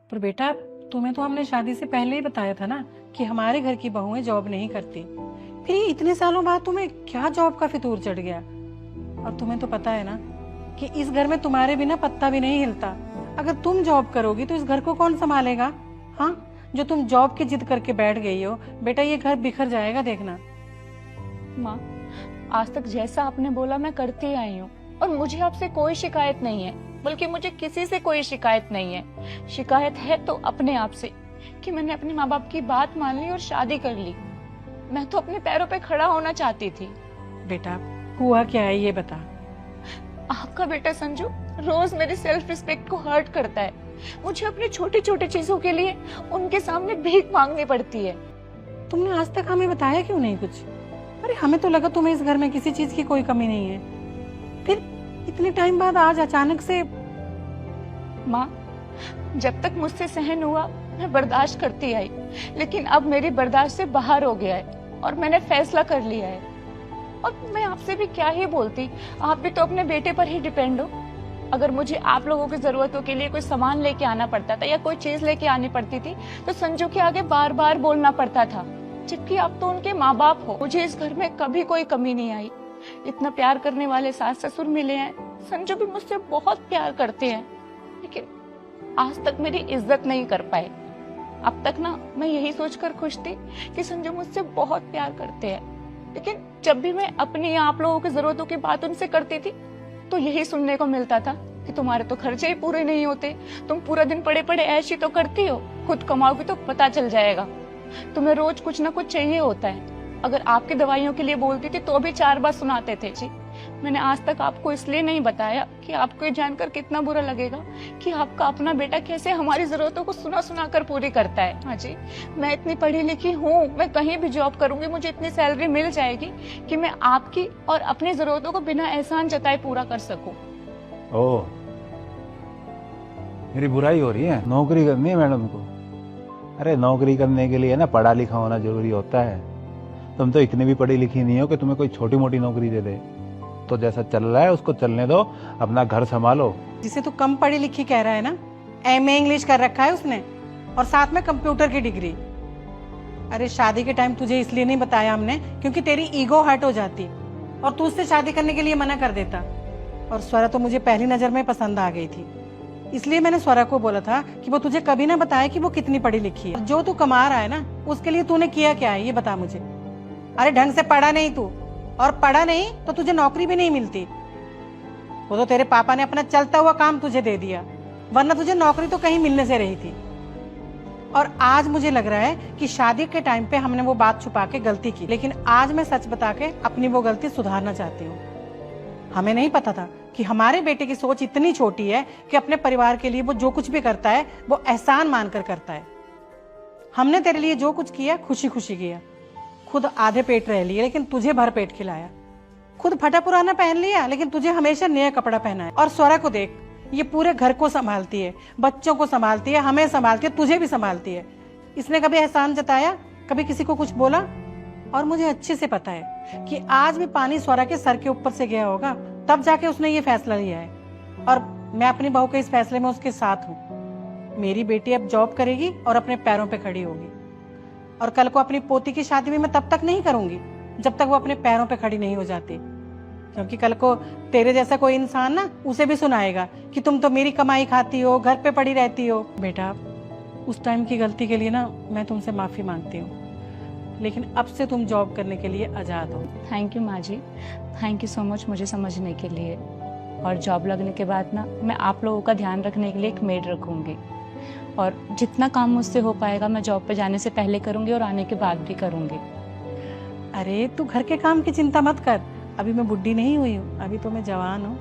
पर बेटा तुम्हें तो हमने शादी से पहले ही बताया था ना कि हमारे घर की बहुएं जॉब नहीं करती। फिर ये इतने सालों बाद तुम्हें क्या जॉब का फितूर चढ़ गया? और तुम्हें तो पता है ना कि इस घर में तुम्हारे बिना पत्ता भी नहीं हिलता। अगर तुम जॉब करोगी तो इस घर को कौन संभालेगा? हाँ, जो तुम जॉब की जिद करके बैठ गई हो बेटा, ये घर बिखर जाएगा देखना। माँ, आज तक जैसा आपने बोला मैं करती आई हूँ और मुझे आपसे कोई शिकायत नहीं है, बल्कि मुझे किसी से कोई शिकायत नहीं है। शिकायत है तो अपने आप से कि मैंने अपने माँ बाप की बात मान ली और शादी कर ली। मैं तो अपने पैरों पे खड़ा होना चाहती थी। बेटा हुआ क्या है ये बता। आपका बेटा संजू रोज मेरी सेल्फ रिस्पेक्ट को हर्ट करता है। मुझे अपनी छोटी छोटी चीजों के लिए उनके सामने भीख मांगनी पड़ती है। तुमने आज तक हमें बताया क्यों नहीं कुछ? अरे हमें तो लगा तुम्हें इस घर में किसी चीज की कोई कमी नहीं है, फिर इतने टाइम बाद आज अचानक से। माँ, जब तक मुझसे सहन हुआ मैं बर्दाश्त करती आई, लेकिन अब मेरी बर्दाश्त से बाहर हो गया है और मैंने फैसला कर लिया है। और मैं आपसे भी क्या ही बोलती, आप भी तो अपने बेटे पर ही डिपेंड हो। अगर मुझे आप लोगों की जरूरतों के लिए कोई सामान लेके आना पड़ता था या कोई चीज लेके आनी पड़ती थी तो संजू के आगे बार बार बोलना पड़ता था, जबकि आप तो उनके माँ बाप हो। मुझे इस घर में कभी कोई कमी नहीं आई। इतना प्यार करने वाले सास ससुर मिले हैं। संजू भी मुझसे बहुत प्यार करते हैं, लेकिन आज तक मेरी इज्जत नहीं कर पाए। अब तक ना मैं यही सोचकर खुश थी कि संजू मुझसे बहुत प्यार करते हैं, लेकिन जब भी मैं अपनी या आप लोगों की जरूरतों की बात उनसे करती थी तो यही सुनने को मिलता था कि तुम्हारे तो खर्चे ही पूरे नहीं होते, तुम पूरा दिन पड़े पड़े ऐश ही तो करती हो, खुद कमाओगी तो पता चल जाएगा। तुम्हें रोज कुछ ना कुछ चाहिए होता है। अगर आपकी दवाइयों के लिए बोलती थी तो भी 4 बार सुनाते थे। जी, मैंने आज तक आपको इसलिए नहीं बताया कि आपको ये जानकर कितना बुरा लगेगा कि आपका अपना बेटा कैसे हमारी जरूरतों को सुना सुना कर पूरी करता है। हाँ जी, मैं इतनी पढ़ी लिखी हूँ, मैं कहीं भी जॉब करूंगी मुझे इतनी सैलरी मिल जाएगी कि मैं आपकी और अपनी जरूरतों को बिना एहसान जताए पूरा कर सकूं। ओह, मेरी बुराई हो रही है? नौकरी करनी है मैडम को? अरे नौकरी करने के लिए ना पढ़ा लिखा होना जरूरी होता है। तुम तो इतनी भी पढ़ी लिखी नहीं हो कि तुम्हें कोई छोटी मोटी नौकरी दे दे। तो जैसा चल रहा है उसको चलने दो, अपना घर संभालो। जिसे तू कम पढ़ी लिखी कह रहा है ना, एमए इंग्लिश कर रखा है उसने और साथ में कंप्यूटर की डिग्री। अरे शादी के टाइम तुझे इसलिए नहीं बताया हमने क्योंकि तेरी ईगो हर्ट हो जाती और तू उससे शादी करने के लिए मना कर देता। और स्वरा तो मुझे पहली नजर में पसंद आ गई थी, इसलिए मैंने स्वरा को बोला था कि वो तुझे कभी ना बताए कि वो कितनी पढ़ी लिखी है। जो तू कमा रहा है ना उसके लिए तूने किया क्या है ये बता मुझे। अरे ढंग से पढ़ा नहीं तू, और पढ़ा नहीं तो तुझे नौकरी भी नहीं मिलती। वो तो तेरे पापा ने अपना चलता हुआ काम तुझे दे दिया, वरना तुझे नौकरी तो कहीं मिलने से रही थी। और आज मुझे लग रहा है कि शादी के टाइम पे हमने वो बात छुपा के गलती की, लेकिन आज मैं सच बता के अपनी वो गलती सुधारना चाहती हूँ। हमें नहीं पता था कि हमारे बेटे की सोच इतनी छोटी है कि अपने परिवार के लिए वो जो कुछ भी करता है वो एहसान मानकर करता है। हमने तेरे लिए जो कुछ किया खुशी खुशी किया, खुद आधे पेट रह लिए लेकिन तुझे भर पेट खिलाया, खुद फटा पुराना पहन लिया लेकिन तुझे हमेशा नया कपड़ा पहनाया। और स्वरा को देख, ये पूरे घर को संभालती है, बच्चों को संभालती है, हमें संभालती है, तुझे भी संभालती है। इसने कभी एहसान जताया, कभी किसी को कुछ बोला? और मुझे अच्छे से पता है कि आज भी पानी स्वरा के सर के ऊपर से गया होगा, तब जाके उसने ये फैसला लिया है। और मैं अपनी बहू के इस फैसले में उसके साथ हूँ। मेरी बेटी अब जॉब करेगी और अपने पैरों पे खड़ी होगी, और कल को अपनी पोती की शादी भी मैं तब तक नहीं करूंगी जब तक वो अपने पैरों पे खड़ी नहीं हो जाती, क्योंकि कल को तेरे जैसा कोई इंसान ना उसे भी सुनाएगा कि तुम तो मेरी कमाई खाती हो, घर पे पड़ी रहती हो। बेटा उस टाइम की गलती के लिए ना मैं तुमसे माफी मांगती हूँ, लेकिन अब से तुम जॉब करने के लिए आजाद हो। थैंक यू माँ जी, थैंक यू सो मच मुझे समझने के लिए। और जॉब लगने के बाद ना मैं आप लोगों का ध्यान रखने के लिए एक मेड रखूंगी, और जितना काम मुझसे हो पाएगा मैं जॉब पे जाने से पहले करूंगी और आने के बाद भी करूंगी। अरे तू घर के काम की चिंता मत कर, अभी मैं बुढ़ी नहीं हुई हूँ, अभी तो मैं जवान हूँ।